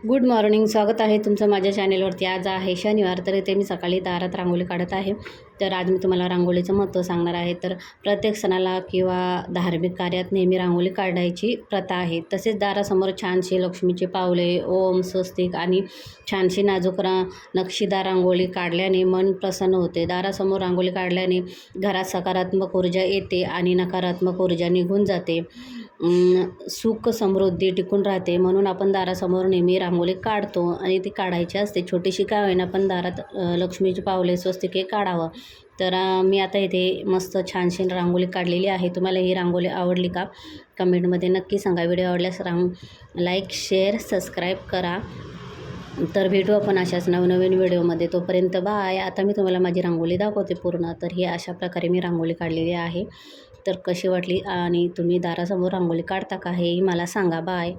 Good morning. स्वागत आहे तुमचं माझ्या चॅनेलवरती. आज आहे शनिवार, तर इथे मी सकाळी दारात रांगोळी काढत आहे. तर आज मी तुम्हाला रांगोळीचं महत्त्व सांगणार आहे. तर प्रत्येक सणाला किंवा धार्मिक कार्यात नेहमी रांगोळी काढायची प्रथा आहे. तसेच दारासमोर छानशी लक्ष्मीचे पावले, ओम, स्वस्तिक आणि छानशी नाजूक नक्षीदार रांगोळी काढल्याने मन प्रसन्न होते. दारासमोर रांगोळी काढल्याने घरात सकारात्मक ऊर्जा येते आणि नकारात्मक ऊर्जा निघून जाते. सुख समृद्धी टिकून राहते. म्हणून आपण दारासमोर नेहमी रांगोळी काढतो आणि ती काढायची असते. छोटीशी का होईना पण दारात लक्ष्मीची पावले, स्वस्तिक हे काढावं. तर मी आता इथे मस्त छानशी रांगोळी काढलेली आहे. तुम्हाला ही रांगोळी आवडली का? कमेंटमध्ये नक्की सांगा. व्हिडिओ आवडल्यास लाईक, शेअर, सबस्क्राईब करा. तर भेटू आपण अशाच नवनवीन व्हिडिओमध्ये. तोपर्यंत बाय. आता मी तुम्हाला माझी रांगोळी दाखवते पूर्ण. तर ही अशा प्रकारे मी रांगोळी काढलेली आहे. तर कशी वाटली आणि तुम्ही दारासमोर रांगोळी काढता का हेही मला सांगा. बाय.